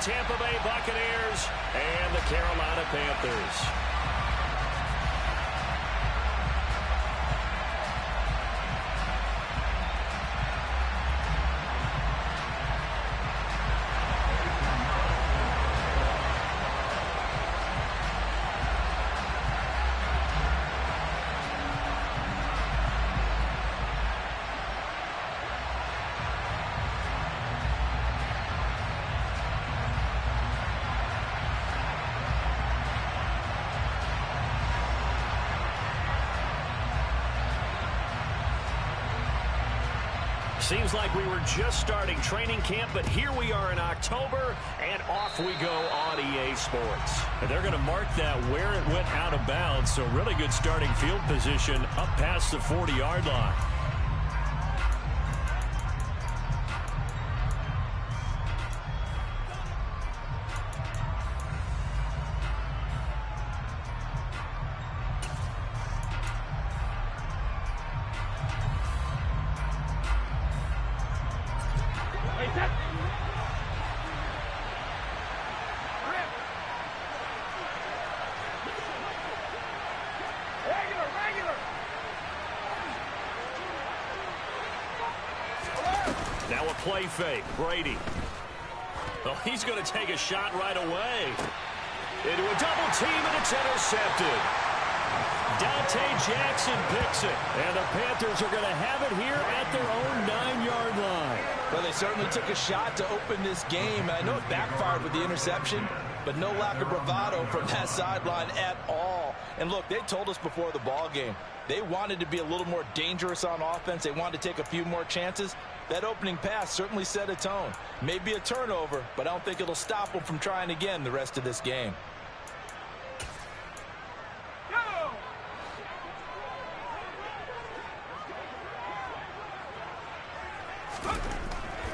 Tampa Bay Buccaneers and the Carolina Panthers. Seems like we were just starting training camp, but here we are in October, and off we go on EA Sports. And they're going to mark that where it went out of bounds, so really good starting field position up past the 40-yard line. Now a play fake. Brady. Well, he's going to take a shot right away. Into a double team, and it's intercepted. Dante Jackson picks it. And the Panthers are going to have it here at their own 9-yard line. Well, they certainly took a shot to open this game. I know it backfired with the interception, but no lack of bravado from that sideline at all. And look, they told us before the ball game, they wanted to be a little more dangerous on offense. They wanted to take a few more chances. That opening pass certainly set a tone. Maybe a turnover, but I don't think it'll stop them from trying again the rest of this game.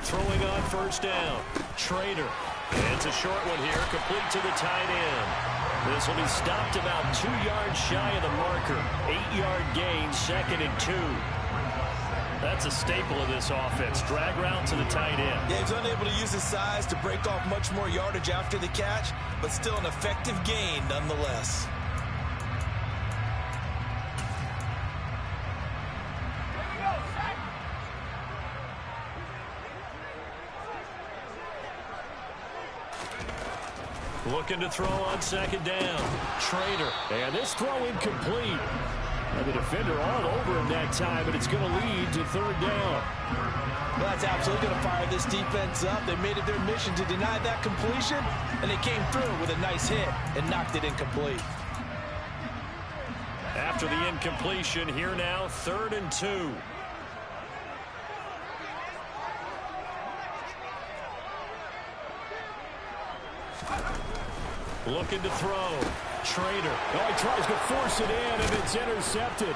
Throwing on first down. Trader. And it's a short one here, complete to the tight end. This will be stopped about 2 yards shy of the marker. 8-yard gain, 2nd and 2. That's a staple of this offense. Drag route to the tight end. Yeah, he's unable to use his size to break off much more yardage after the catch, but still an effective gain nonetheless. Looking to throw on second down. Trader. And this throw incomplete. And the defender all over him that time, and it's going to lead to 3rd down. Well, that's absolutely going to fire this defense up. They made it their mission to deny that completion, and they came through with a nice hit and knocked it incomplete. After the incompletion, here now, 3rd and 2. Looking to throw. Trader. Oh, he tries to force it in, and it's intercepted.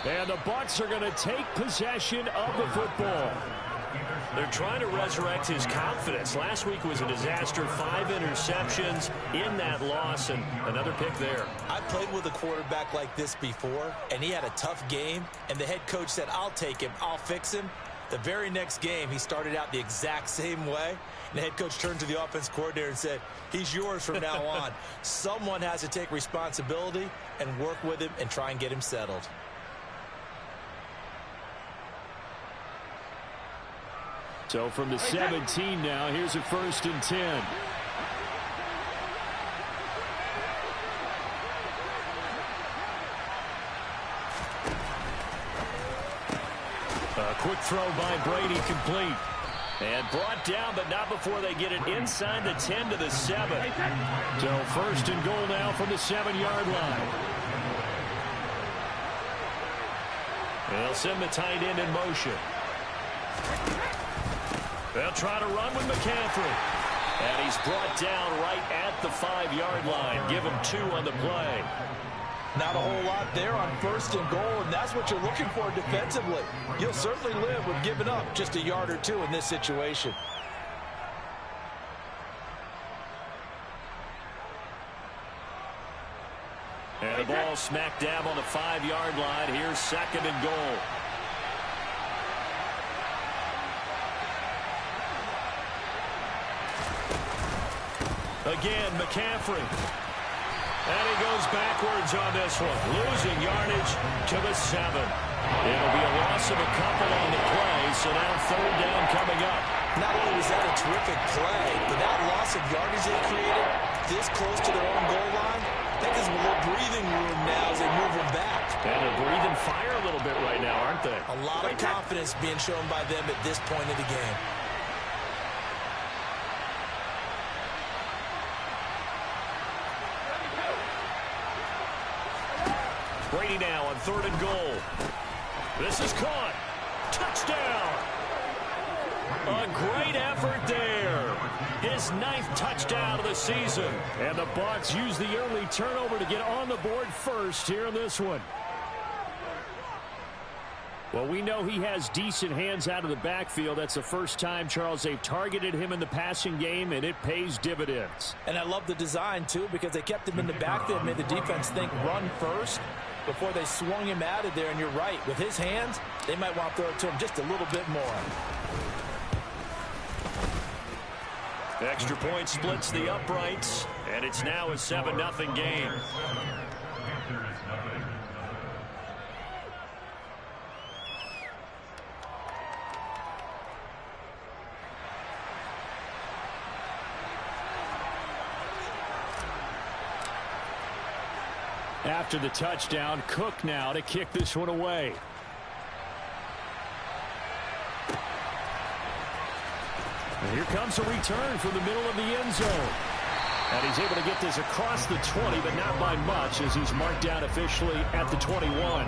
And the Bucs are going to take possession of the football. They're trying to resurrect his confidence. Last week was a disaster. 5 interceptions in that loss, and another pick there. I played with a quarterback like this before, and he had a tough game, and the head coach said, I'll take him, I'll fix him. The very next game, he started out the exact same way. And the head coach turned to the offense coordinator and said, he's yours from now on. Someone has to take responsibility and work with him and try and get him settled. So from the 17 now, here's a 1st and 10. A quick throw by Brady, complete. And brought down, but not before they get it inside the 10 to the 7. So 1st and goal now from the 7-yard line. They'll send the tight end in motion. They'll try to run with McCaffrey. And he's brought down right at the 5-yard line. Give him 2 on the play. Not a whole lot there on 1st and goal, and that's what you're looking for defensively. You'll certainly live with giving up just a yard or 2 in this situation. And the ball smack dab on the 5-yard line. Here's 2nd and goal. Again, McCaffrey. And he goes backwards on this one, losing yardage to the 7. It'll be a loss of a couple on the play, so now third down coming up. Not only was that a terrific play, but that loss of yardage they created this close to their own goal line, that gives them a little breathing room now as they move them back. And they're breathing fire a little bit right now, aren't they? A lot of confidence being shown by them at this point of the game. Brady now on 3rd and goal. This is caught. Touchdown. A great effort there. His 9th touchdown of the season. And the Bucs use the early turnover to get on the board first here in this one. Well, we know he has decent hands out of the backfield. That's the first time, Charles, they've targeted him in the passing game, and it pays dividends. And I love the design, too, because they kept him in the backfield, made the defense think run first before they swung him out of there. And you're right, with his hands, they might want to throw it to him just a little bit more. Extra point splits the uprights, and it's now a 7-0 game. After the touchdown, Cook now to kick this one away. And here comes a return from the middle of the end zone. And he's able to get this across the 20, but not by much, as he's marked down officially at the 21.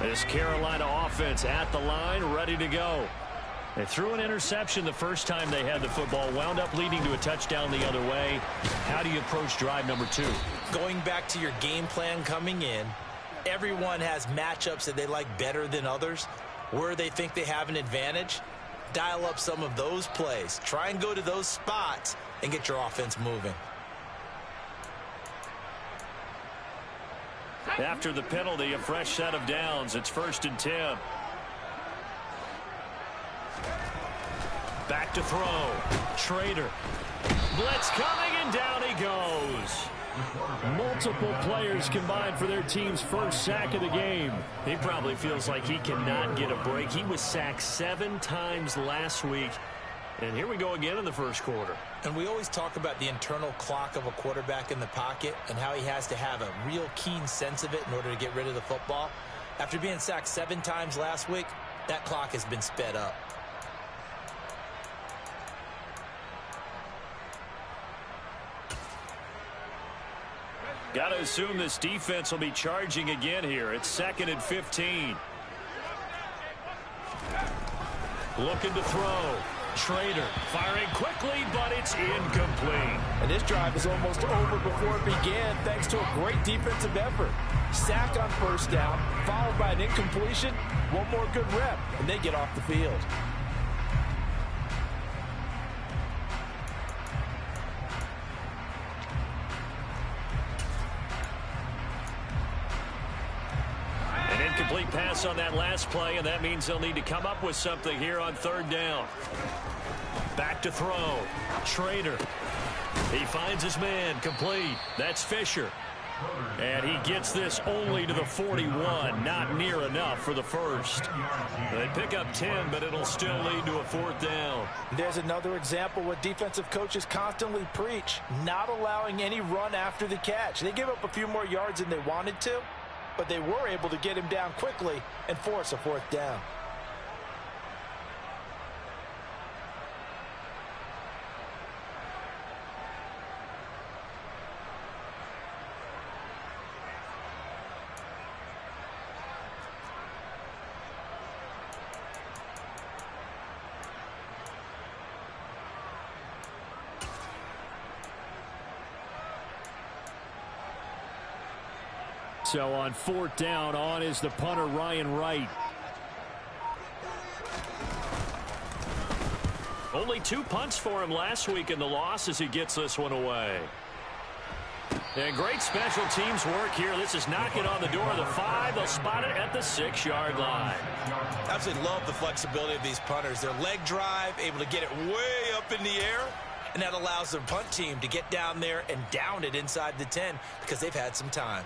This Carolina offense at the line, ready to go. They threw an interception the first time they had the football, wound up leading to a touchdown the other way. How do you approach drive number 2? Going back to your game plan coming in, everyone has matchups that they like better than others. Where they think they have an advantage, dial up some of those plays. Try and go to those spots and get your offense moving. After the penalty, a fresh set of downs. It's 1st and 10. Back to throw. Trader. Blitz coming, and down he goes. Multiple players combined for their team's first sack of the game. He probably feels like he cannot get a break. He was sacked 7 times last week. And here we go again in the first quarter. And we always talk about the internal clock of a quarterback in the pocket and how he has to have a real keen sense of it in order to get rid of the football. After being sacked 7 times last week, that clock has been sped up. Got to assume this defense will be charging again here. It's 2nd and 15. Looking to throw. Trader firing quickly, but it's incomplete. And this drive is almost over before it began thanks to a great defensive effort. Sack on 1st down, followed by an incompletion. One more good rep, and they get off the field. An incomplete pass on that last play, and that means they'll need to come up with something here on 3rd down. Back to throw. Trader. He finds his man. Complete. That's Fisher. And he gets this only to the 41. Not near enough for the first. They pick up 10, but it'll still lead to a 4th down. There's another example what defensive coaches constantly preach. Not allowing any run after the catch. They gave up a few more yards than they wanted to, but they were able to get him down quickly and force a 4th down. So on 4th down, on is the punter, Ryan Wright. Only 2 punts for him last week in the loss as he gets this one away. And great special teams work here. This is knocking on the door of the 5. They'll spot it at the 6-yard line. Absolutely love the flexibility of these punters. Their leg drive, able to get it way up in the air, and that allows their punt team to get down there and down it inside the 10 because they've had some time.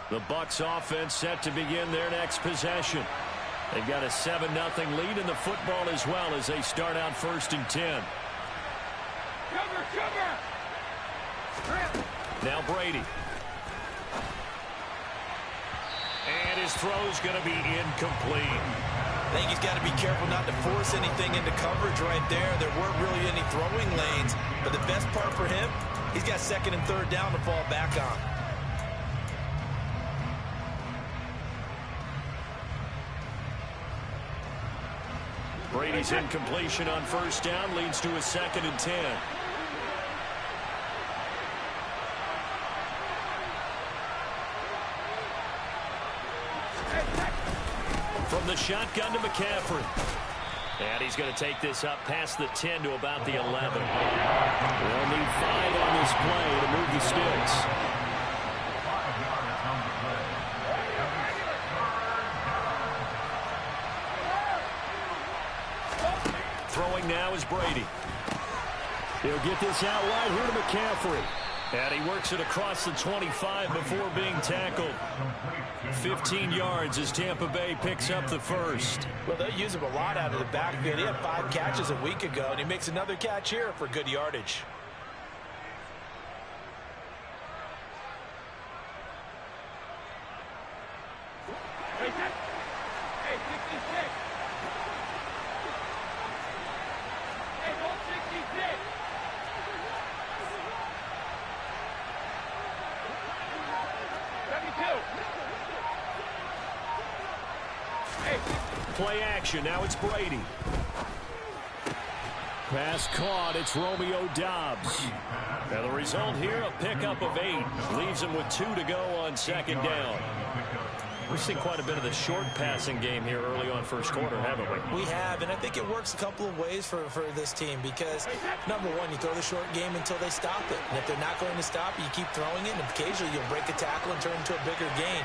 The Bucs offense set to begin their next possession. They've got a 7-0 lead in the football as well as they start out 1st and 10. Cover! Now Brady. And his throw's going to be incomplete. I think he's got to be careful not to force anything into coverage right there. There weren't really any throwing lanes. But the best part for him, he's got 2nd and 3rd down to fall back on. Brady's incompletion on 1st down leads to a 2nd and 10. From the shotgun to McCaffrey. And he's going to take this up past the 10 to about the 11. They'll need 5 on this play to move the sticks. Throwing now is Brady. He'll get this out wide here to McCaffrey. And he works it across the 25 before being tackled. 15 yards as Tampa Bay picks up the 1st. Well, they use him a lot out of the backfield. He had 5 catches a week ago, and he makes another catch here for good yardage. Play action. Now it's Brady. Pass caught. It's Romeo Doubs. Now the result here, a pickup of 8. Leaves him with 2 to go on 2nd down. We've seen quite a bit of the short passing game here early on 1st quarter, haven't we? We have, and I think it works a couple of ways for this team because, number one, you throw the short game until they stop it. And if they're not going to stop it, you keep throwing it, and occasionally you'll break a tackle and turn into a bigger gain.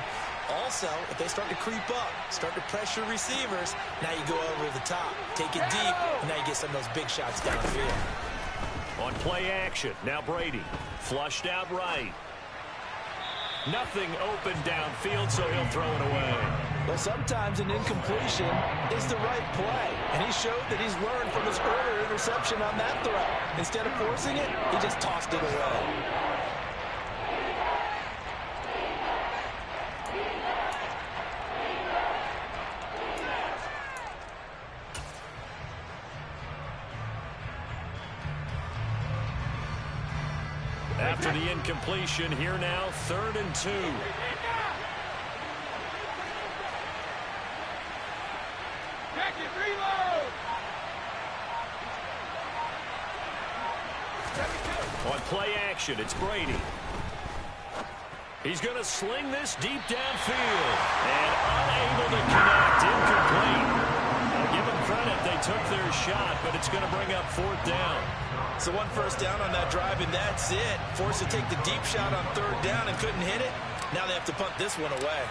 Also, if they start to creep up, start to pressure receivers, now you go over the top, take it deep, and now you get some of those big shots downfield. On play action, now Brady. Flushed out right. Nothing open downfield, so he'll throw it away. Well, sometimes an incompletion is the right play, and he showed that he's learned from his earlier interception on that throw. Instead of forcing it, he just tossed it away. After the incompletion, here now, 3rd and 2. On play action, it's Brady. He's going to sling this deep downfield. And unable to connect, incomplete. I'll give them credit, they took their shot, but it's going to bring up 4th down. So 1 first down on that drive, and that's it. Forced to take the deep shot on 3rd down and couldn't hit it. Now they have to punt this one away.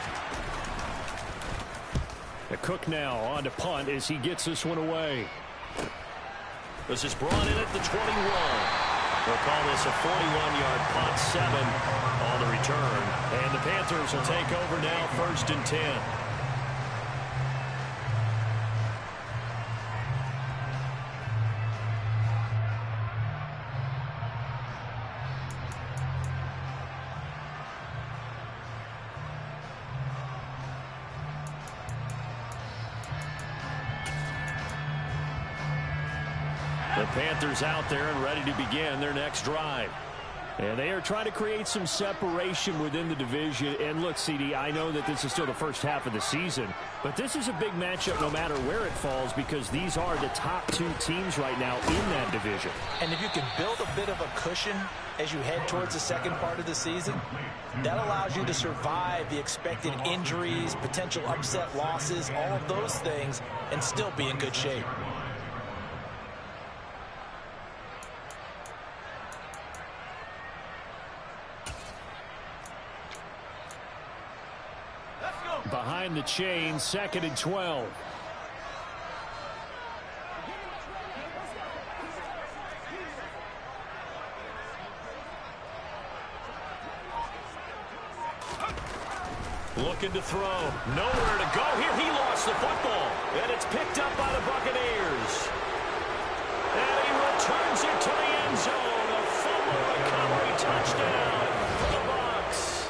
The Cook now on to punt as he gets this one away. This is brought in at the 21. They'll call this a 41-yard punt, 7 on the return. And the Panthers will take over now, 1st and 10. The Panthers out there and ready to begin their next drive. And they are trying to create some separation within the division. And look, CD, I know that this is still the first half of the season, but this is a big matchup no matter where it falls because these are the top two teams right now in that division. And if you can build a bit of a cushion as you head towards the second part of the season, that allows you to survive the expected injuries, potential upset losses, all of those things, and still be in good shape. Behind the chain, 2nd and 12. Looking to throw. Nowhere to go here. He lost the football. And it's picked up by the Buccaneers. And he returns it to the end zone. A fumble recovery touchdown for the Bucs.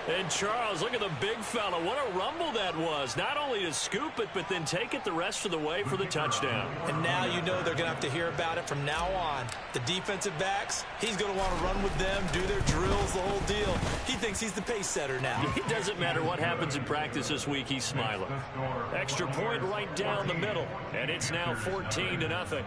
And Charles, look at the big fella. What a rumble that was. Not only to scoop it, but then take it the rest of the way for the touchdown. And now you know they're going to have to hear about it from now on. The defensive backs, he's going to want to run with them, do their drills, the whole deal. He thinks he's the pace setter now. It doesn't matter what happens in practice this week, he's smiling. Extra point right down the middle, and it's now 14-0.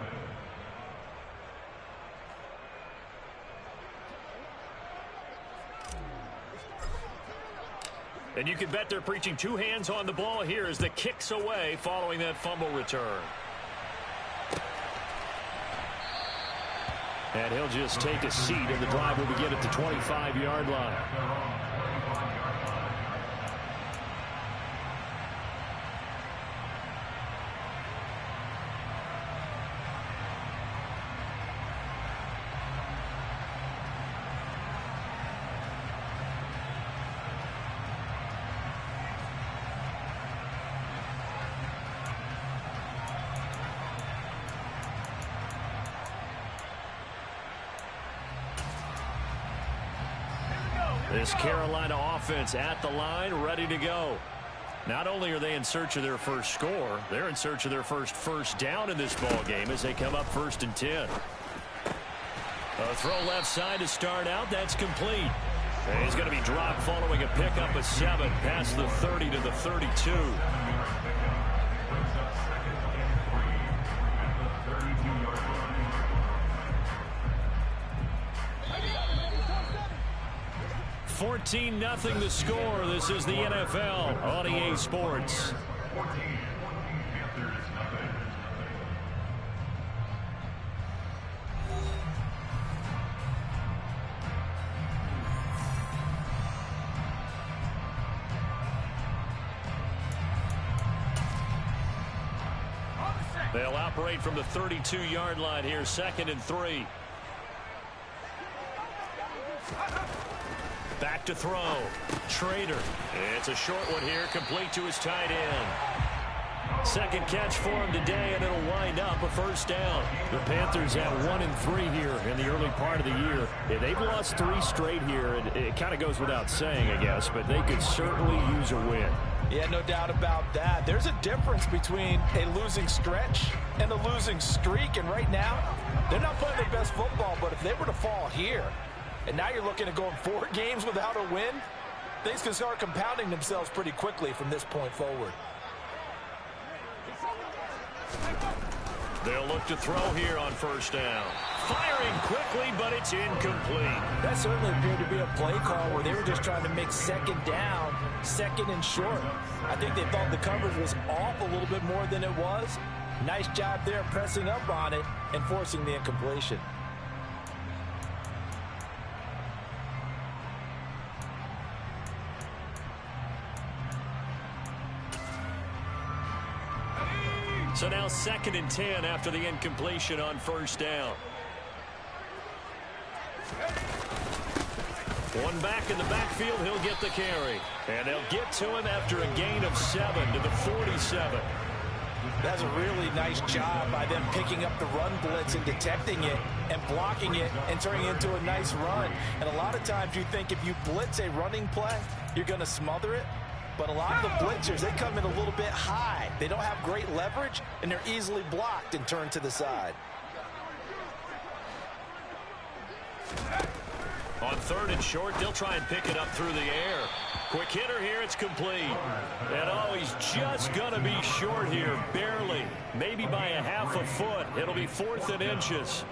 And you can bet they're preaching two hands on the ball here as the kick's away following that fumble return. And he'll just take a seat, and the drive will begin at the 25-yard line. This Carolina offense at the line, ready to go. Not only are they in search of their first score, they're in search of their first down in this ball game as they come up 1st and 10. A throw left side to start out. That's complete. And he's going to be dropped following a pickup of 7 past the 30 to the 32. $14-0 the score. This is the NFL on EA Sports. They'll operate from the 32-yard line here, 2nd and 3. Back to throw. Trader. It's a short one here, complete to his tight end. Second catch for him today, and it'll wind up a 1st down. The Panthers have 1-3 here in the early part of the year. They've lost 3 straight here, and it kind of goes without saying, I guess, but they could certainly use a win. Yeah, no doubt about that. There's a difference between a losing stretch and a losing streak, and right now, they're not playing their best football, but if they were to fall here, and now you're looking at going 4 games without a win, things can start compounding themselves pretty quickly from this point forward. They'll look to throw here on 1st down. Firing quickly, but it's incomplete. That certainly appeared to be a play call where they were just trying to make 2nd down, 2nd and short. I think they thought the coverage was off a little bit more than it was. Nice job there pressing up on it and forcing the incompletion. So now 2nd and 10 after the incompletion on 1st down. One back in the backfield, he'll get the carry. And they'll get to him after a gain of 7 to the 47. That's a really nice job by them picking up the run blitz and detecting it and blocking it and turning it into a nice run. And a lot of times you think if you blitz a running play, you're going to smother it. But a lot of the blitzers, they come in a little bit high. They don't have great leverage, and they're easily blocked and turned to the side. On 3rd and short, they'll try and pick it up through the air. Quick hitter here, it's complete. And oh, he's just going to be short here, barely. Maybe by a half a foot. It'll be 4th and inches.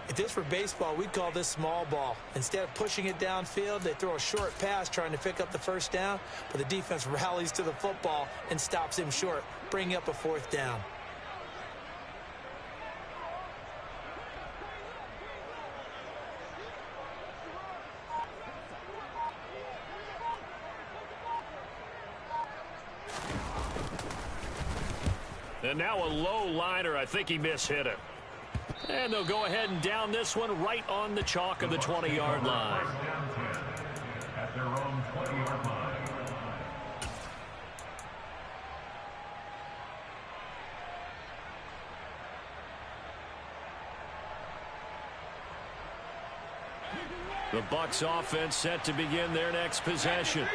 If this were baseball, we'd call this small ball. Instead of pushing it downfield, they throw a short pass trying to pick up the 1st down, but the defense rallies to the football and stops him short, bringing up a 4th down. And now a low liner. I think he mishit it. And they'll go ahead and down this one right on the chalk of the 20-yard line. At their own 20-yard line. The Bucs offense set to begin their next possession.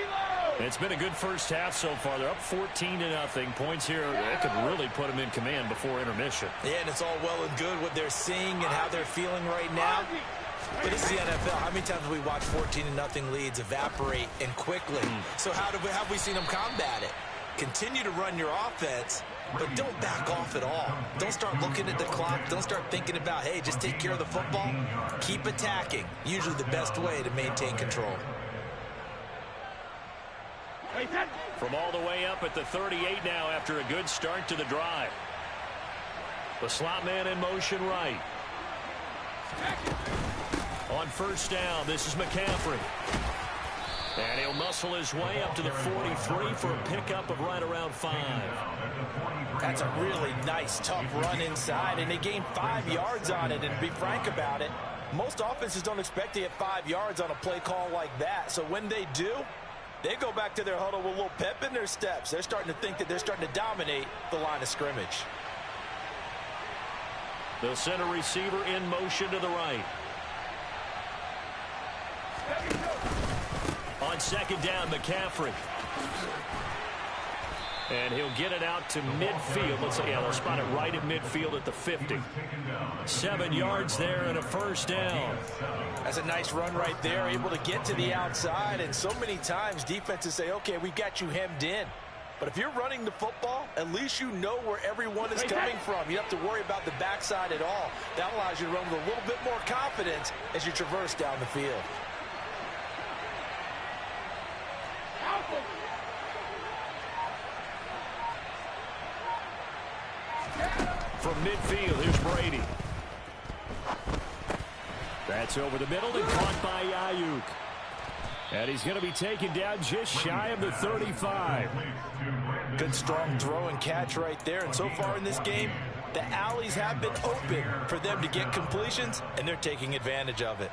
It's been a good first half so far. They're up 14-0. Points here, that could really put them in command before intermission. Yeah, and it's all well and good what they're seeing and how they're feeling right now. But this is the NFL. How many times have we watched 14-0 leads evaporate and quickly? So have we seen them combat it? Continue to run your offense, but don't back off at all. Don't start looking at the clock. Don't start thinking about, hey, just take care of the football. Keep attacking. Usually the best way to maintain control. From all the way up at the 38 now after a good start to the drive. The slot man in motion right. On 1st down, this is McCaffrey. And he'll muscle his way up to the 43 for a pickup of right around 5. That's a really nice, tough run inside, and they gained 5 yards on it. And to be frank about it, most offenses don't expect to get 5 yards on a play call like that. So when they do, they go back to their huddle with a little pep in their steps. They're starting to think that they're starting to dominate the line of scrimmage. They'll send a receiver in motion to the right. On 2nd down, McCaffrey. And he'll get it out to midfield. Let's say, yeah, they'll spot it right at midfield at the 50. 7 yards there and a 1st down. That's a nice run right there, able to get to the outside. And so many times defenses say, okay, we've got you hemmed in. But if you're running the football, at least you know where everyone is coming from. You don't have to worry about the backside at all. That allows you to run with a little bit more confidence as you traverse down the field. From midfield, here's Brady. That's over the middle and caught by Gywu. And he's going to be taken down just shy of the 35. Good strong throw and catch right there. And so far in this game, the alleys have been open for them to get completions, and they're taking advantage of it.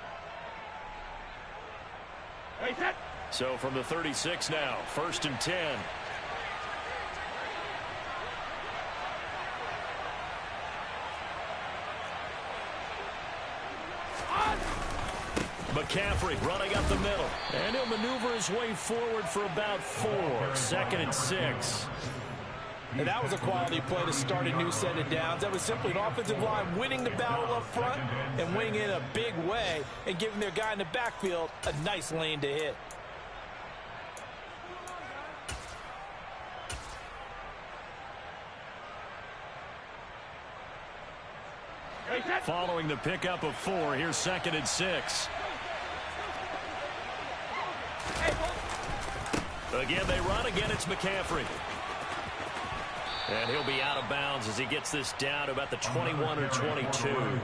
So from the 36 now, 1st and 10. McCaffrey running up the middle. And he'll maneuver his way forward for about 4. 2nd and 6. And that was a quality play to start a new set of downs. That was simply an offensive line winning the battle up front and winning in a big way and giving their guy in the backfield a nice lane to hit. Following the pickup of 4, here's 2nd and 6. Again, they run. Again, it's McCaffrey. And he'll be out of bounds as he gets this down to about the 21 or 22.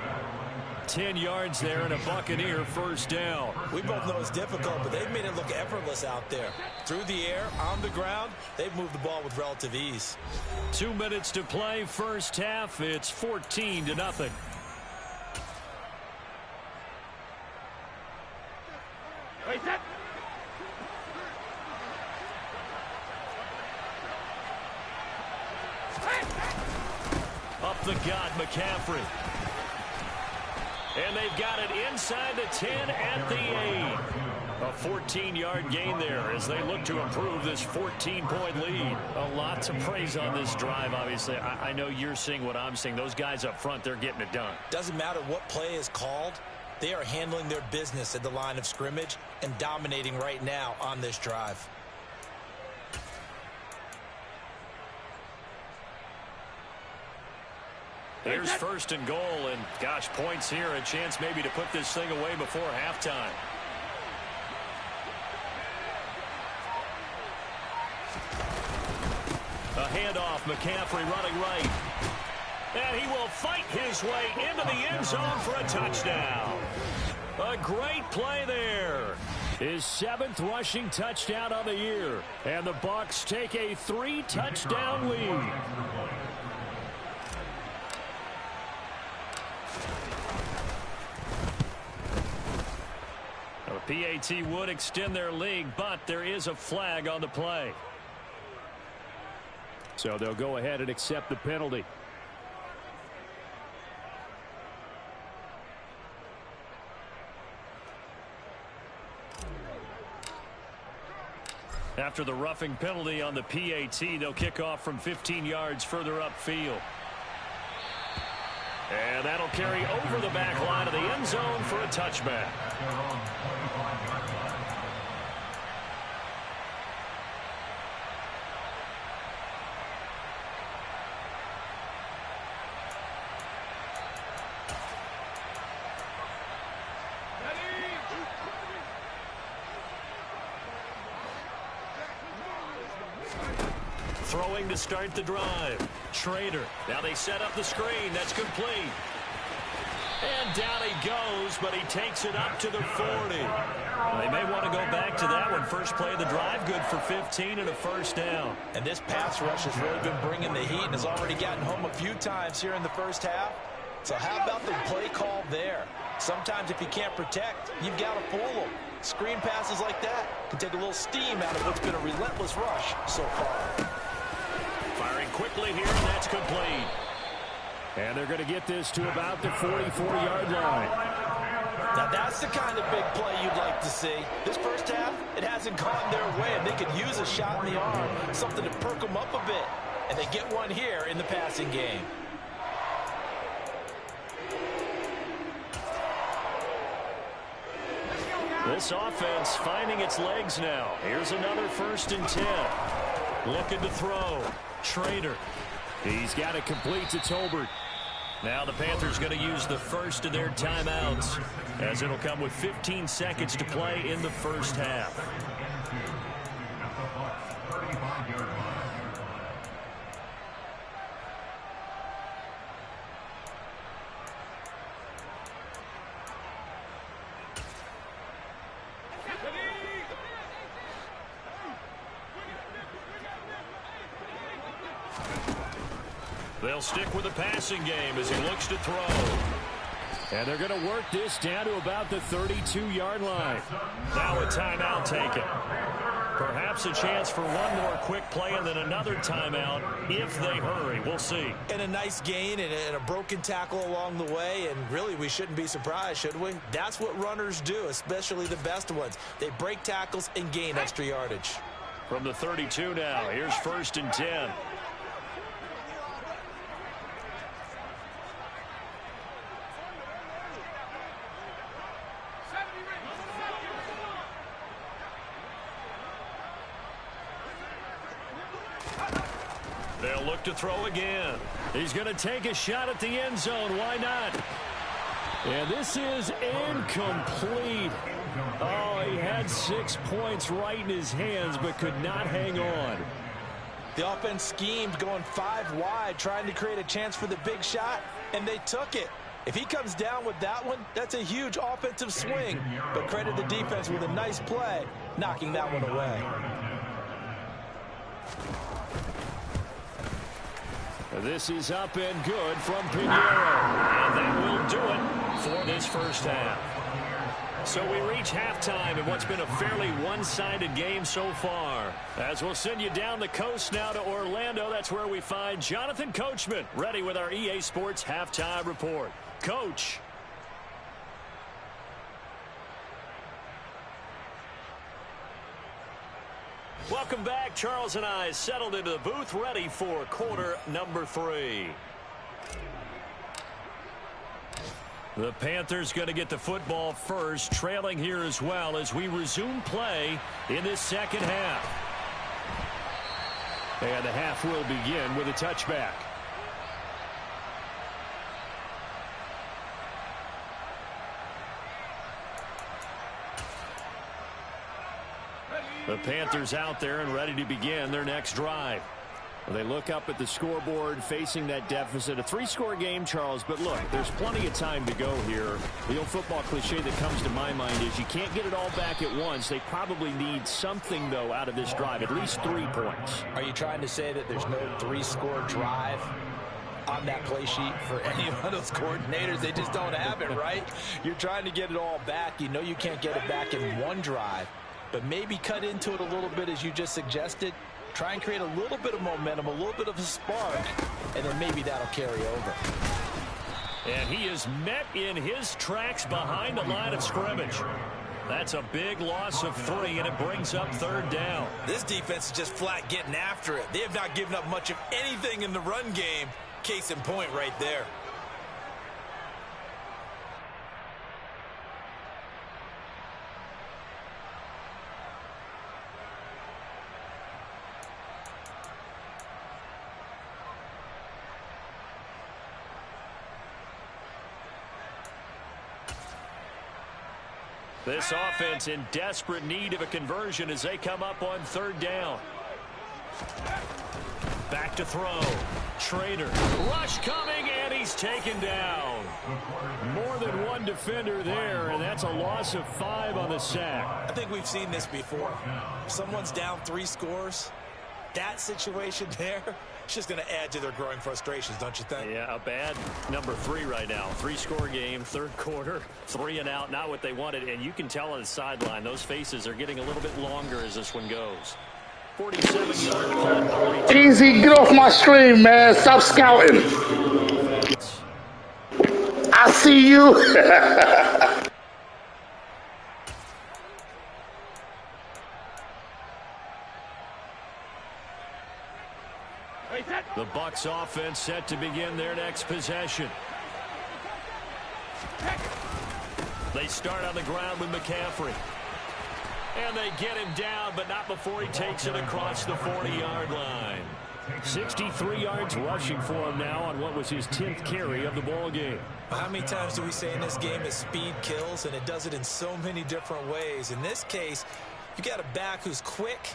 10 yards there and a Buccaneer 1st down. We both know it's difficult, but they've made it look effortless out there. Through the air, on the ground, they've moved the ball with relative ease. 2 minutes to play, 1st half. It's 14-0. Up the gut, McCaffrey. And they've got it inside the 10 at the 8. A 14-yard gain there as they look to improve this 14-point lead. A lot to praise on this drive, obviously. I know you're seeing what I'm seeing. Those guys up front, they're getting it done. Doesn't matter what play is called. They are handling their business at the line of scrimmage and dominating right now on this drive. Here's first and goal, and gosh, points here, a chance maybe to put this thing away before halftime. A handoff, McCaffrey running right. And he will fight his way into the end zone for a touchdown. A great play there. His 7th rushing touchdown of the year. And the Bucs take a 3-touchdown lead. The PAT would extend their lead, but there is a flag on the play. So they'll go ahead and accept the penalty. After the roughing penalty on the PAT, they'll kick off from 15 yards further upfield. And that'll carry over the back line of the end zone for a touchback. Throwing to start the drive. Schrader. Now they set up the screen. That's complete. And down he goes, but he takes it up to the 40. Well, they may want to go back to that one. First play of the drive, good for 15 and a first down. And this pass rush has really been bringing the heat and has already gotten home a few times here in the first half. So how about the play call there? Sometimes if you can't protect, you've got to fool them. Screen passes like that can take a little steam out of what's been a relentless rush so far. Firing quickly here, and that's complete. And they're going to get this to about the 44-yard line. Now that's the kind of big play you'd like to see. This first half, it hasn't gone their way, and they could use a shot in the arm, something to perk them up a bit. And they get one here in the passing game. This offense finding its legs now. Here's another 1st and 10. Looking to throw. Schrader. He's got it complete to Tolbert. Now the Panthers going to use the first of their timeouts, as it'll come with 15 seconds to play in the first half. They'll stick with the passing game as he looks to throw. And they're going to work this down to about the 32-yard line. Now a timeout taken. Perhaps a chance for one more quick play and then another timeout if they hurry. We'll see. And a nice gain and a broken tackle along the way. And really, we shouldn't be surprised, should we? That's what runners do, especially the best ones. They break tackles and gain extra yardage. From the 32 now, here's 1st and 10. They'll look to throw again. He's going to take a shot at the end zone. Why not? And this is incomplete. Oh, he had 6 points right in his hands, but could not hang on. The offense schemed going 5 wide, trying to create a chance for the big shot, and they took it. If he comes down with that one, that's a huge offensive swing. But credit the defense with a nice play, knocking that one away. This is up and good from Pinheiro. And that will do it for this first half. So we reach halftime in what's been a fairly one-sided game so far. As we'll send you down the coast now to Orlando, that's where we find Jonathan Coachman ready with our EA Sports Halftime Report. Coach. Welcome back. Charles and I settled into the booth ready for quarter number 3. The Panthers going to get the football first, trailing here as well as we resume play in this second half. And the half will begin with a touchback. The Panthers out there and ready to begin their next drive. They look up at the scoreboard facing that deficit. A 3-score game, Charles, but look, there's plenty of time to go here. The old football cliche that comes to my mind is you can't get it all back at once. They probably need something, though, out of this drive, at least 3 points. Are you trying to say that there's no 3-score drive on that play sheet for any of those coordinators? They just don't have it, right? You're trying to get it all back. You know you can't get it back in one drive, but maybe cut into it a little bit as you just suggested. Try and create a little bit of momentum, a little bit of a spark, and then maybe that'll carry over. And he is met in his tracks behind the line of scrimmage. That's a big loss of 3, and it brings up 3rd down. This defense is just flat getting after it. They have not given up much of anything in the run game. Case in point right there. This offense in desperate need of a conversion as they come up on 3rd down. Back to throw. Trader. Rush coming, and he's taken down. More than one defender there, and that's a loss of 5 on the sack. I think we've seen this before. If someone's down 3 scores, that situation there, it's just going to add to their growing frustrations, don't you think? Yeah, a bad number 3 right now. 3-score game, 3rd quarter, 3 and out, not what they wanted. And you can tell on the sideline, those faces are getting a little bit longer as this one goes. 47-yard punt. Easy, get off my screen, man. Stop scouting. I see you. The Bucs offense set to begin their next possession. They start on the ground with McCaffrey. And they get him down, but not before he takes it across the 40-yard line. 63 yards rushing for him now on what was his 10th carry of the ball game. How many times do we say in this game that speed kills, and it does it in so many different ways? In this case, you got a back who's quick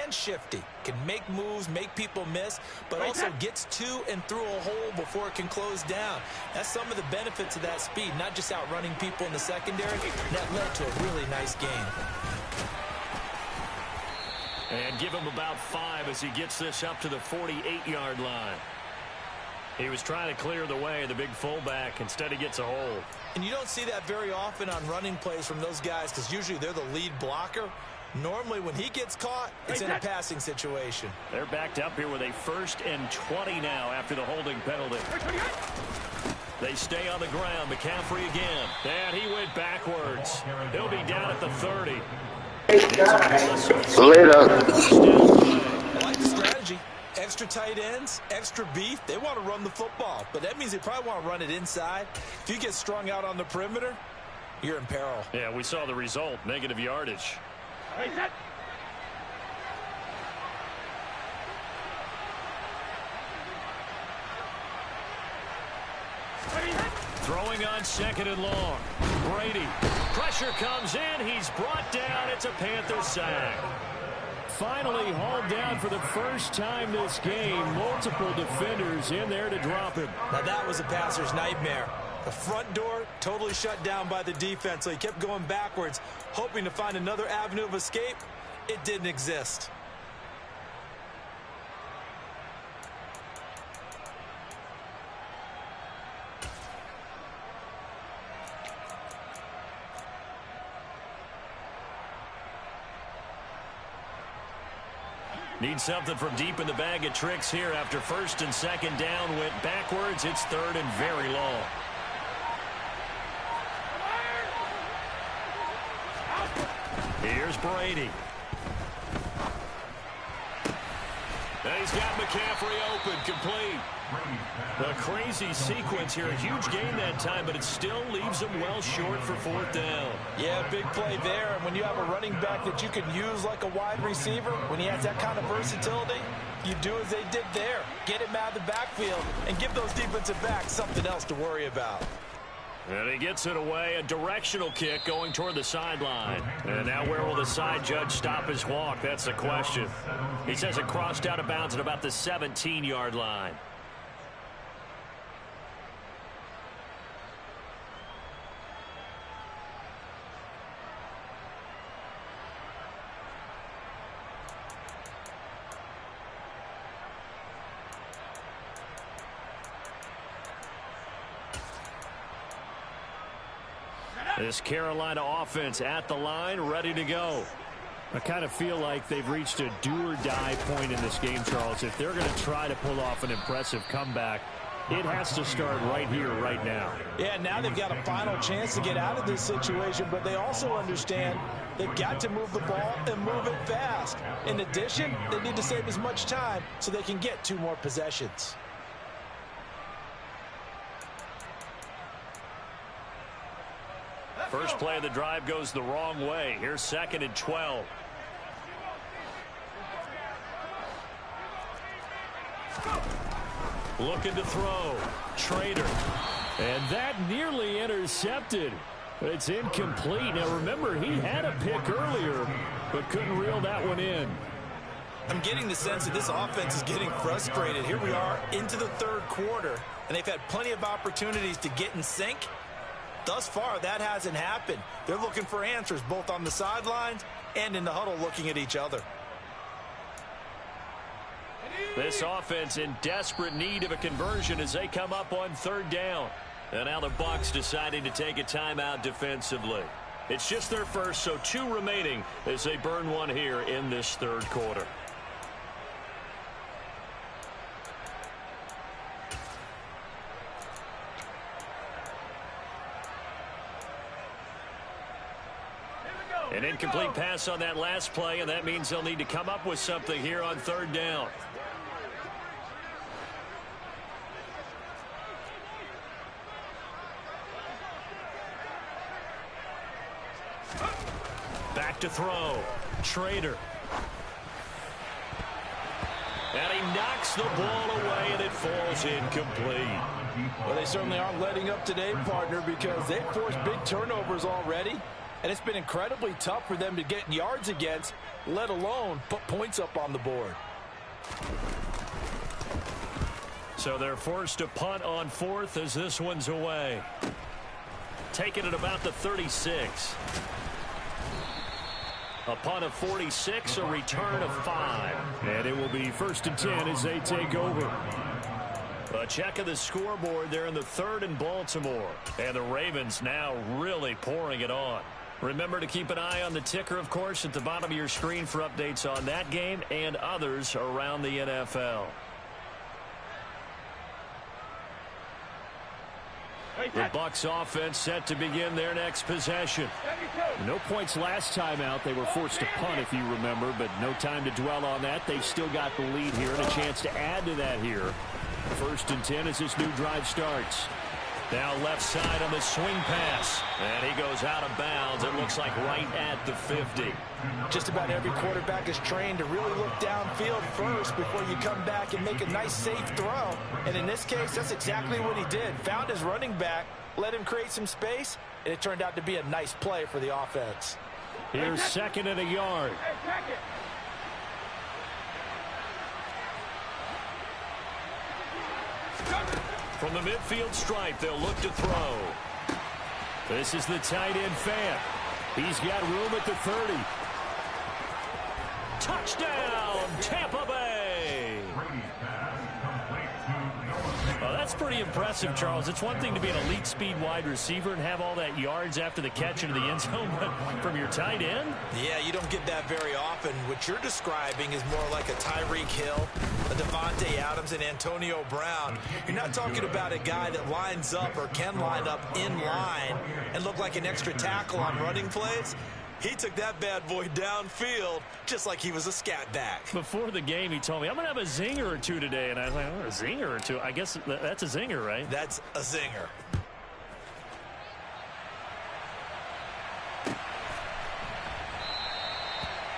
and shifty, can make moves, make people miss, but also gets to and through a hole before it can close down. That's some of the benefits of that speed, not just outrunning people in the secondary. That led to a really nice game. And give him about 5 as he gets this up to the 48-yard line. He was trying to clear the way, the big fullback. Instead, he gets a hold. And you don't see that very often on running plays from those guys because usually they're the lead blocker. Normally, when he gets caught, it's in a passing situation. They're backed up here with a 1st and 20 now after the holding penalty. They stay on the ground. McCaffrey again. And he went backwards. He'll be down at the 30. Later. I like the strategy. Extra tight ends, extra beef. They want to run the football, but that means they probably want to run it inside. If you get strung out on the perimeter, you're in peril. Yeah, we saw the result. Negative yardage. Throwing on 2nd and long. Brady. Pressure comes in. He's brought down. It's a Panther sack. Finally hauled down for the first time this game. Multiple defenders in there to drop him. Now that was a passer's nightmare. The front door totally shut down by the defense, so he kept going backwards, hoping to find another avenue of escape. It didn't exist. Need something from deep in the bag of tricks here after 1st and 2nd down went backwards. It's 3rd and very long. Here's Brady. And he's got McCaffrey open, complete. A crazy sequence here. A huge gain that time, but it still leaves him well short for fourth down. Yeah, big play there. And when you have a running back that you can use like a wide receiver, when he has that kind of versatility, you do as they did there. Get him out of the backfield and give those defensive backs something else to worry about. And he gets it away, a directional kick going toward the sideline. And now where will the side judge stop his walk? That's the question. He says it crossed out of bounds at about the 17-yard line. This Carolina offense at the line, ready to go. I kind of feel like they've reached a do-or-die point in this game, Charles. If they're going to try to pull off an impressive comeback, it has to start right here, right now. Yeah, now they've got a final chance to get out of this situation, but they also understand they've got to move the ball and move it fast. In addition, they need to save as much time so they can get 2 more possessions. First play of the drive goes the wrong way. Here's 2nd and 12. Looking to throw. Trader. And that nearly intercepted. It's incomplete. Now remember, he had a pick earlier, but couldn't reel that one in. I'm getting the sense that this offense is getting frustrated. Here we are into the 3rd quarter, and they've had plenty of opportunities to get in sync. Thus far, that hasn't happened. They're looking for answers both on the sidelines and in the huddle looking at each other. This offense in desperate need of a conversion as they come up on 3rd down. And now the Bucs deciding to take a timeout defensively. It's just their first, so 2 remaining as they burn one here in this 3rd quarter. An incomplete pass on that last play, and that means they'll need to come up with something here on 3rd down. Back to throw. Trader. And he knocks the ball away, and it falls incomplete. Well, they certainly aren't letting up today, partner, because they've forced big turnovers already. And it's been incredibly tough for them to get yards against, let alone put points up on the board. So they're forced to punt on 4th as this one's away. Taking it about the 36. A punt of 46, a return of 5. And it will be 1st and 10 as they take over. A check of the scoreboard there in the 3rd in Baltimore. And the Ravens now really pouring it on. Remember to keep an eye on the ticker, of course, at the bottom of your screen for updates on that game and others around the NFL. The Bucs offense set to begin their next possession. No points last time out. They were forced to punt, if you remember, but no time to dwell on that. They've still got the lead here and a chance to add to that here. 1st and 10 as this new drive starts. Now left side on the swing pass. And he goes out of bounds. It looks like right at the 50. Just about every quarterback is trained to really look downfield first before you come back and make a nice, safe throw. And in this case, that's exactly what he did. Found his running back, let him create some space, and it turned out to be a nice play for the offense. Here's 2nd and a yard. From the midfield stripe, they'll look to throw. This is the tight end Fant. He's got room at the 30. Touchdown, Tampa Bay. Well, that's pretty impressive, Charles. It's one thing to be an elite speed wide receiver and have all that yards after the catch into the end zone, but from your tight end? Yeah, you don't get that very often. What you're describing is more like a Tyreek Hill, a Devontae Adams, and Antonio Brown. You're not talking about a guy that lines up or can line up in line and look like an extra tackle on running plays. He took that bad boy downfield just like he was a scat back. Before the game, he told me, I'm going to have a zinger or two today. And I was like, oh, a zinger or two? I guess that's a zinger, right? That's a zinger.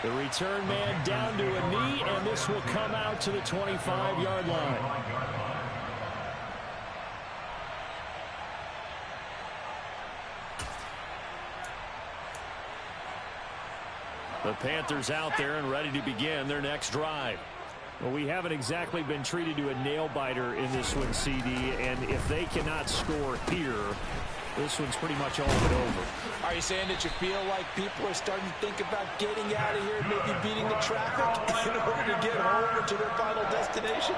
The return man down to a knee, and this will come out to the 25-yard line. The Panthers out there and ready to begin their next drive. Well, we haven't exactly been treated to a nail-biter in this one, CD, and if they cannot score here, this one's pretty much all but over. Are you saying that you feel like people are starting to think about getting out of here, maybe beating the traffic in order to get home or to their final destination?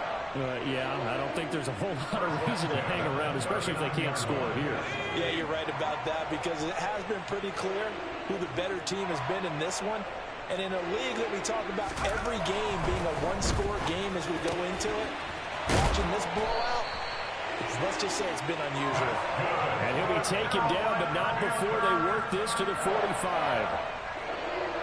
Yeah, I don't think there's a whole lot of reason to hang around, especially if they can't score here. Yeah, you're right about that, because it has been pretty clear who the better team has been in this one. And in a league that we talk about every game being a one-score game as we go into it, watching this blowout, let's just say it's been unusual. And he'll be taken down, but not before they work this to the 45.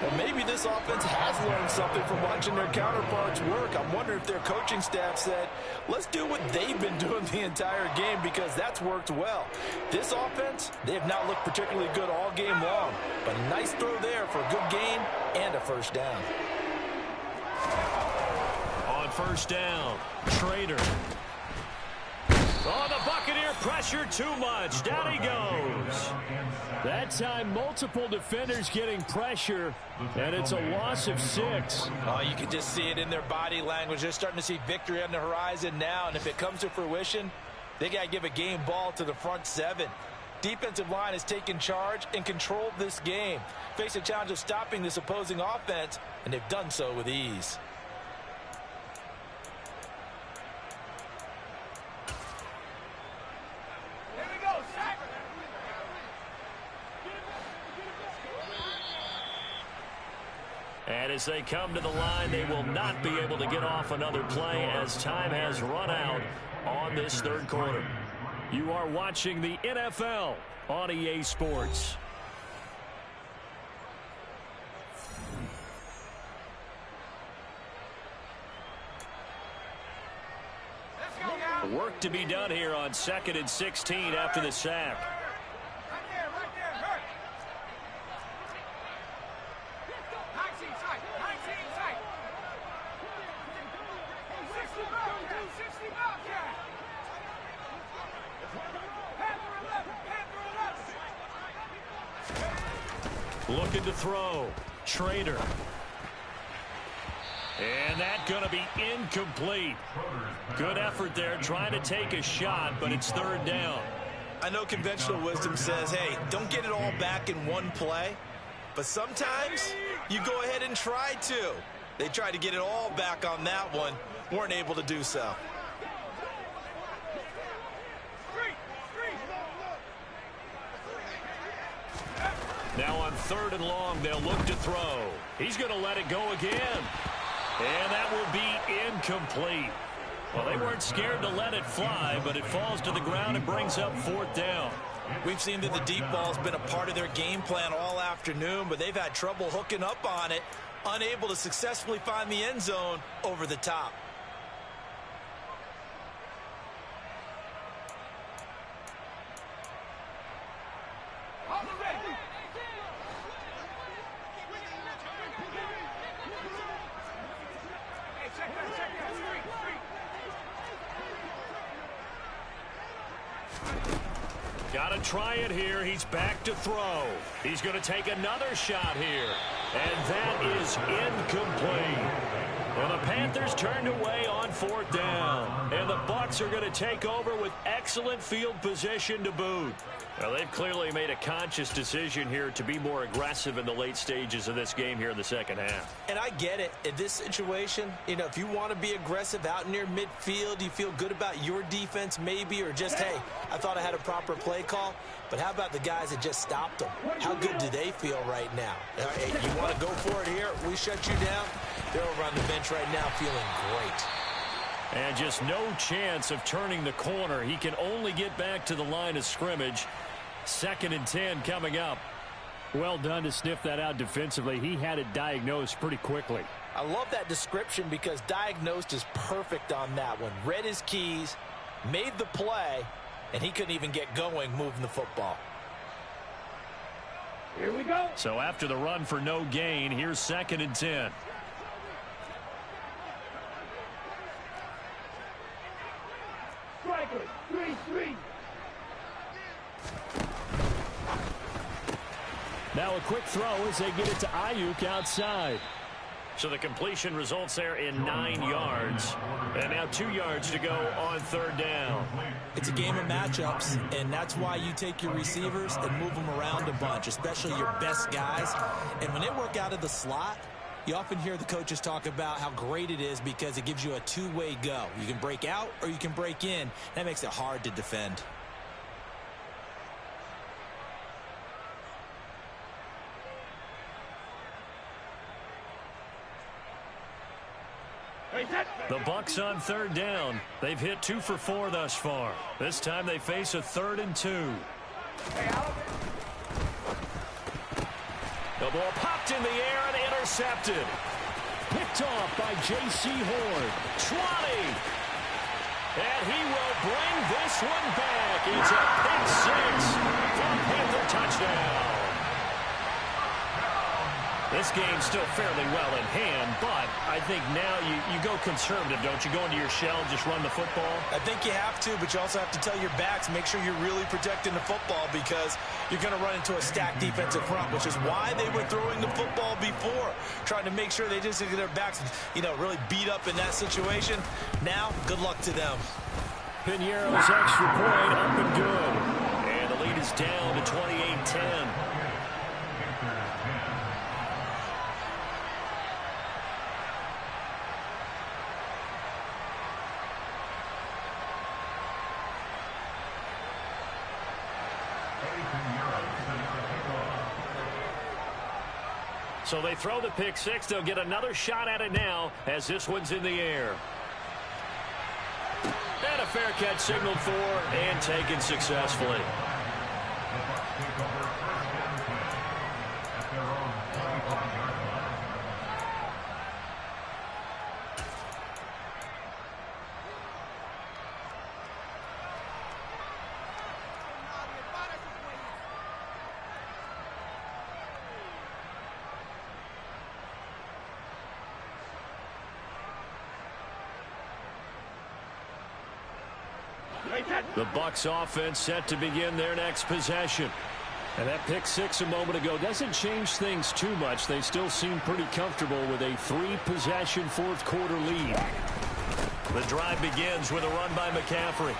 Well, maybe this offense has learned something from watching their counterparts work. I'm wondering if their coaching staff said, let's do what they've been doing the entire game, because that's worked well. This offense, they have not looked particularly good all game long, but a nice throw there for a good gain and a first down. On first down, Trader. Oh, the Buccaneer pressure too much. Down he goes. That time, multiple defenders getting pressure, and it's a loss of 6. Oh, you can just see it in their body language. They're starting to see victory on the horizon now, and if it comes to fruition, they got to give a game ball to the front 7. Defensive line has taken charge and controlled this game. Face a challenge of stopping this opposing offense, and they've done so with ease. And as they come to the line, they will not be able to get off another play as time has run out on this third quarter. You are watching the NFL on EA Sports. Work to be done here on 2nd and 16 after the sack. Looking to throw. Trader. And that's going to be incomplete. Good effort there, trying to take a shot, but it's third down. I know conventional wisdom says, hey, don't get it all back in one play. But sometimes you go ahead and try to. They tried to get it all back on that one. Weren't able to do so. Now on 3rd and long, they'll look to throw. He's going to let it go again. And that will be incomplete. Well, they weren't scared to let it fly, but it falls to the ground and brings up 4th down. We've seen that the deep ball has been a part of their game plan all afternoon, but they've had trouble hooking up on it, unable to successfully find the end zone over the top. Got to try it here. He's back to throw. He's going to take another shot here. And that is incomplete. Well, the Panthers turned away on 4th down. And the Bucs are going to take over with excellent field position to boot. Well, they've clearly made a conscious decision here to be more aggressive in the late stages of this game here in the second half. And I get it. In this situation, you know, if you want to be aggressive out near midfield, you feel good about your defense maybe, or just, hey, I thought I had a proper play call. But how about the guys that just stopped them? How good do they feel right now? Hey, you want to go for it here? We shut you down? They're over on the bench right now feeling great. And just no chance of turning the corner. He can only get back to the line of scrimmage. 2nd and 10 coming up. Well done to sniff that out defensively. He had it diagnosed pretty quickly. I love that description because diagnosed is perfect on that one. Read his keys, made the play, and he couldn't even get going moving the football. Here we go. So after the run for no gain, here's 2nd and 10. Striker, 3-3. Now a quick throw as they get it to Ayuk outside. So the completion results there in 9 yards. And now 2 yards to go on 3rd down. It's a game of matchups, and that's why you take your receivers and move them around a bunch, especially your best guys. And when they work out of the slot, you often hear the coaches talk about how great it is because it gives you a two-way go. You can break out or you can break in. That makes it hard to defend. The Bucs on 3rd down. They've hit 2 for 4 thus far. This time they face a 3rd and 2. The ball popped in the air and intercepted. Picked off by J.C. Horn. 20. And he will bring this one back. It's a pick 6 for Panther touchdown. This game's still fairly well in hand, but I think now you go conservative, don't you? Go into your shell and just run the football? I think you have to, but you also have to tell your backs, make sure you're really protecting the football because you're going to run into a stacked defensive front, which is why they were throwing the football before, trying to make sure they just get their backs, really beat up in that situation. Now, good luck to them. Piniero's extra point up and good. And the lead is down to 28-10. So they throw the pick 6. They'll get another shot at it now as this one's in the air. And a fair catch signaled for and taken successfully. The Bucs offense set to begin their next possession. And that pick 6 a moment ago doesn't change things too much. They still seem pretty comfortable with a 3-possession 4th quarter lead. The drive begins with a run by McCaffrey.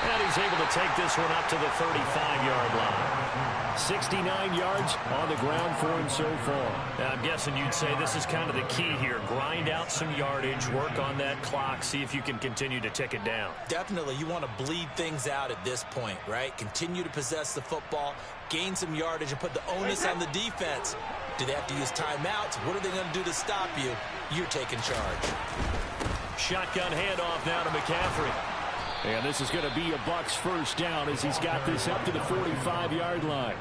And he's able to take this one up to the 35-yard line. 69 yards on the ground for him so far. Now, I'm guessing you'd say this is kind of the key here. Grind out some yardage, work on that clock, see if you can continue to tick it down. Definitely. You want to bleed things out at this point, right? Continue to possess the football, gain some yardage, and put the onus on the defense. Do they have to use timeouts? What are they going to do to stop you? You're taking charge. Shotgun handoff now to McCaffrey. And this is going to be a Bucs first down as he's got this up to the 45-yard line.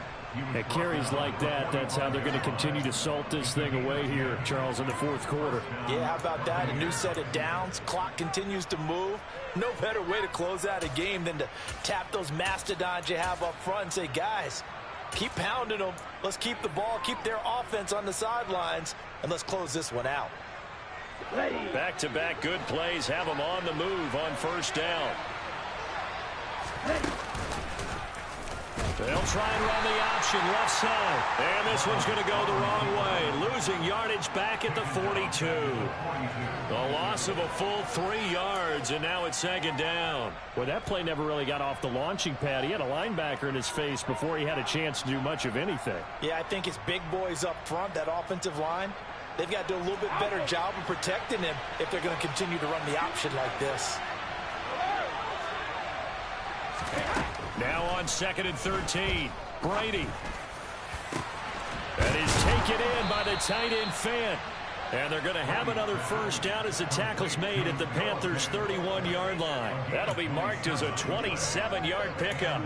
At carries like that, that's how they're going to continue to salt this thing away here, Charles, in the 4th quarter. Yeah, how about that? A new set of downs. Clock continues to move. No better way to close out a game than to tap those mastodons you have up front and say, guys, keep pounding them. Let's keep the ball, keep their offense on the sidelines, and let's close this one out. Back-to-back good plays have them on the move on first down. They'll try and run the option left side. And this one's going to go the wrong way. Losing yardage back at the 42. The loss of a full 3 yards, and now it's 2nd down. Well, that play never really got off the launching pad. He had a linebacker in his face before he had a chance to do much of anything. Yeah, I think it's big boys up front, that offensive line. They've got to do a little bit better job of protecting him if they're going to continue to run the option like this. Now on 2nd and 13, Brady. That is taken in by the tight end Fant. And they're going to have another first down as the tackle's made at the Panthers' 31-yard line. That'll be marked as a 27-yard pickup.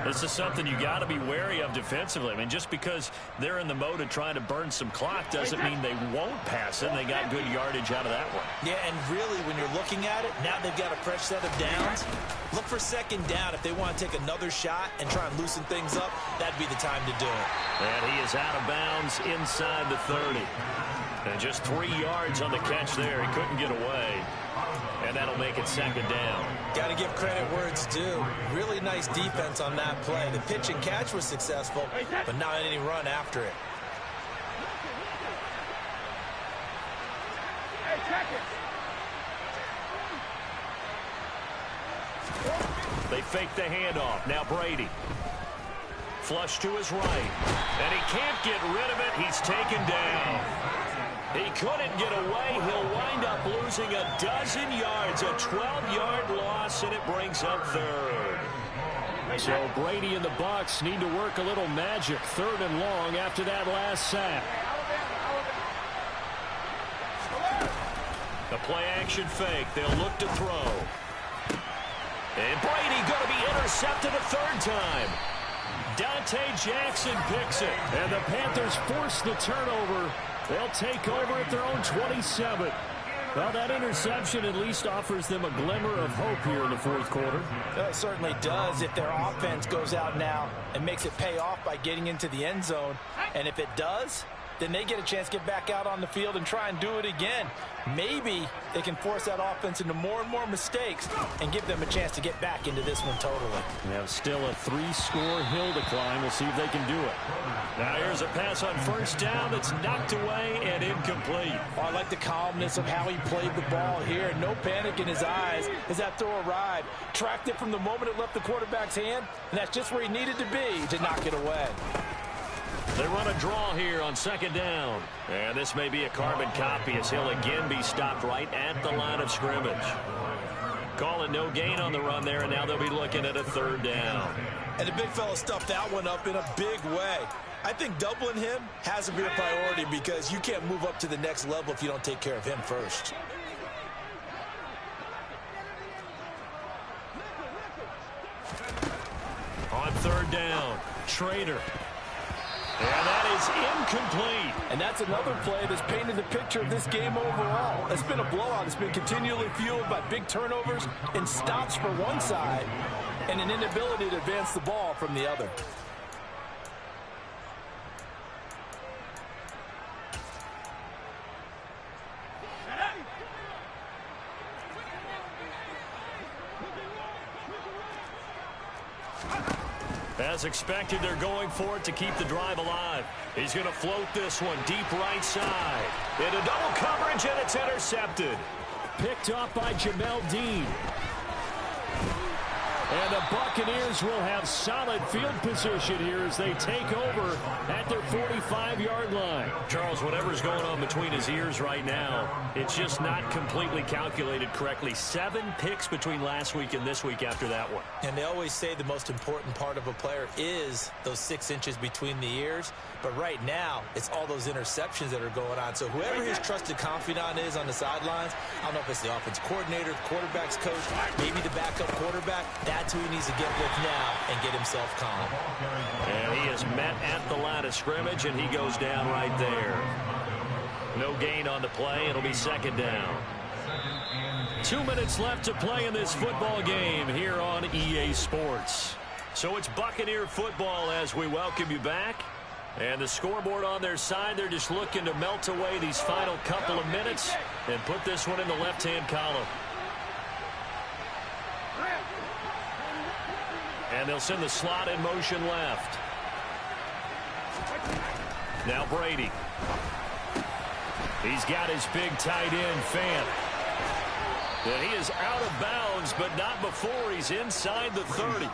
This is something you got to be wary of defensively. I mean, just because they're in the mode of trying to burn some clock doesn't mean they won't pass it. They got good yardage out of that one. Yeah, and really, when you're looking at it, now they've got a fresh set of downs. Look for second down. If they want to take another shot and try and loosen things up, that'd be the time to do it. And he is out of bounds inside the 30. And just 3 yards on the catch there. He couldn't get away. And that'll make it second down. Got to give credit where it's due. Really nice defense on that play. The pitch and catch was successful, but not any run after it. They fake the handoff. Now Brady. Flush to his right. And he can't get rid of it. He's taken down. He couldn't get away. He'll wind up losing a dozen yards. A 12-yard loss, and it brings up third. So Brady and the Bucs need to work a little magic. 3rd and long after that last sack. The play-action fake. They'll look to throw. And Brady going to be intercepted a 3rd time. Dante Jackson picks it. And the Panthers force the turnover. They'll take over at their own 27. Well, that interception at least offers them a glimmer of hope here in the 4th quarter. It certainly does if their offense goes out now and makes it pay off by getting into the end zone. And if it does, then they get a chance to get back out on the field and try and do it again. Maybe they can force that offense into more and more mistakes and give them a chance to get back into this one totally. We have still a 3-score hill to climb. We'll see if they can do it. Now here's a pass on first down that's knocked away and incomplete. Oh, I like the calmness of how he played the ball here. No panic in his eyes as that throw arrived. Tracked it from the moment it left the quarterback's hand, and that's just where he needed to be to knock it away. They run a draw here on 2nd down. And this may be a carbon copy as he'll again be stopped right at the line of scrimmage. Calling no gain on the run there, and now they'll be looking at a 3rd down. And the big fella stuffed that one up in a big way. I think doubling him has to be a priority because you can't move up to the next level if you don't take care of him first. On 3rd down, Schrader. And that is incomplete. And that's another play that's painted the picture of this game overall. It's been a blowout. It's been continually fueled by big turnovers and stops for one side and an inability to advance the ball from the other. As expected, they're going for it to keep the drive alive. He's going to float this one deep right side. Into double coverage, and it's intercepted. Picked off by Jamel Dean. And the Buccaneers will have solid field position here as they take over at their 45-yard line. Charles, whatever's going on between his ears right now, it's just not completely calculated correctly. 7 picks between last week and this week after that one. And they always say the most important part of a player is those 6 inches between the ears. But right now, it's all those interceptions that are going on. So whoever his trusted confidant is on the sidelines, I don't know if it's the offense coordinator, the quarterback's coach, maybe the backup quarterback, that's who he needs to get with now and get himself calm. And he is met at the line of scrimmage, and he goes down right there. No gain on the play. It'll be 2nd down. 2 minutes left to play in this football game here on EA Sports. So it's Buccaneer football as we welcome you back. And the scoreboard on their side, they're just looking to melt away these final couple of minutes and put this one in the left-hand column. And they'll send the slot in motion left. Now Brady. He's got his big tight end, Fant. And he is out of bounds, but not before he's inside the 30.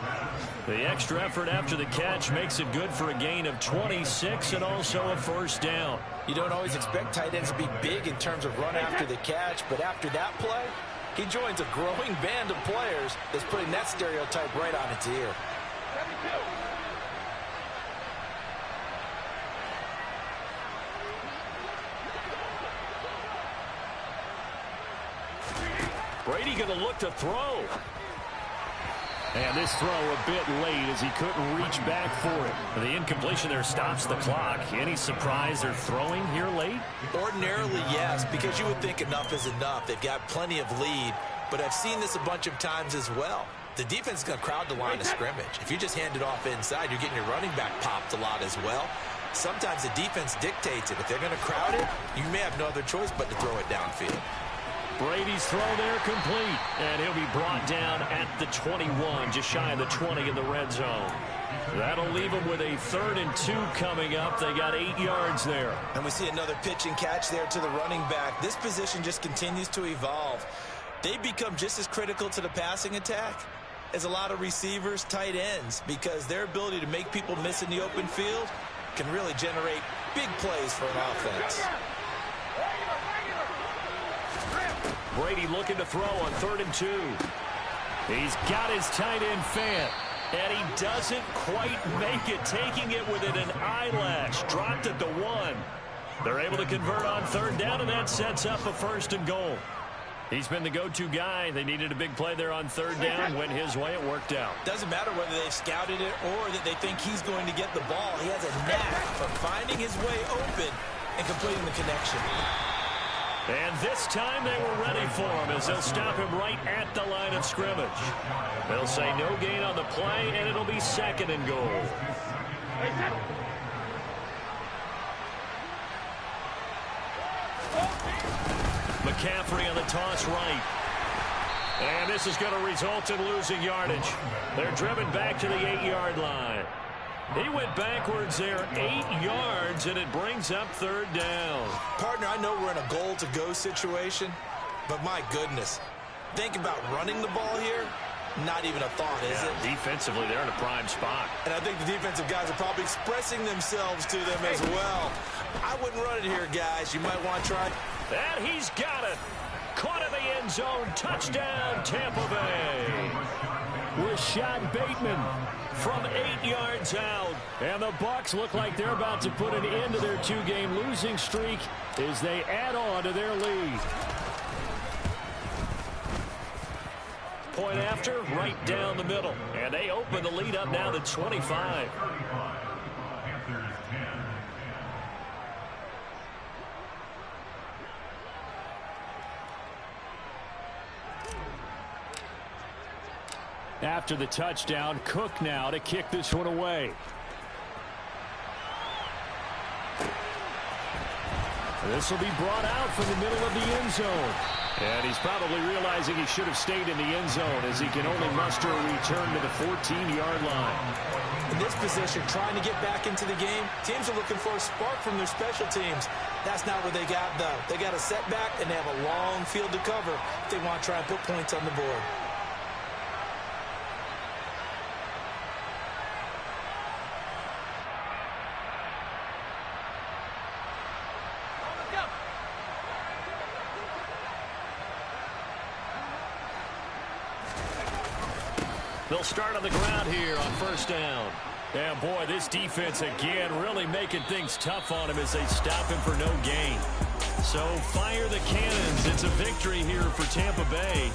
The extra effort after the catch makes it good for a gain of 26 and also a first down. You don't always expect tight ends to be big in terms of run after the catch, but after that play, he joins a growing band of players that's putting that stereotype right on its ear. Brady going to look to throw. And this throw a bit late as he couldn't reach back for it. The incompletion there stops the clock. Any surprise they're throwing here late? Ordinarily, yes, because you would think enough is enough. They've got plenty of lead, but I've seen this a bunch of times as well. The defense is going to crowd the line of scrimmage. If you just hand it off inside, you're getting your running back popped a lot as well. Sometimes the defense dictates it. If they're going to crowd it, you may have no other choice but to throw it downfield. Brady's throw there complete, and he'll be brought down at the 21, just shy of the 20 in the red zone. That'll leave them with a 3rd and 2 coming up. They got 8 yards there. And we see another pitch and catch there to the running back. This position just continues to evolve. They become just as critical to the passing attack as a lot of receivers, tight ends, because their ability to make people miss in the open field can really generate big plays for an offense. Brady looking to throw on 3rd and 2. He's got his tight end Fant, and he doesn't quite make it, taking it within an eyelash. Dropped at the 1. They're able to convert on 3rd down, and that sets up a 1st and goal. He's been the go-to guy. They needed a big play there on 3rd down. Went his way. It worked out. Doesn't matter whether they've scouted it or that they think he's going to get the ball. He has a knack for finding his way open and completing the connection. And this time they were ready for him as they'll stop him right at the line of scrimmage. They'll say no gain on the play, and it'll be 2nd and goal. McCaffrey on the toss right. And this is going to result in losing yardage. They're driven back to the 8-yard line. He went backwards there 8 yards, and it brings up 3rd down. Partner, I know we're in a goal-to-go situation, but my goodness, think about running the ball here. Not even a thought, is it? Defensively, they're in a prime spot. And I think the defensive guys are probably expressing themselves to them as well. I wouldn't run it here, guys. You might want to try. And he's got it. Caught in the end zone. Touchdown, Tampa Bay. Rashad Bateman from 8 yards out. And the Bucs look like they're about to put an end to their 2-game losing streak as they add on to their lead. Point after, right down the middle. And they open the lead up now to 25. After the touchdown, Cook now to kick this one away. This will be brought out from the middle of the end zone. And he's probably realizing he should have stayed in the end zone as he can only muster a return to the 14-yard line. In this position, trying to get back into the game, teams are looking for a spark from their special teams. That's not what they got, though. They got a setback, and they have a long field to cover if they want to try and put points on the board. They'll start on the ground here on 1st down. And boy, this defense again really making things tough on him as they stop him for no gain. So fire the cannons. It's a victory here for Tampa Bay.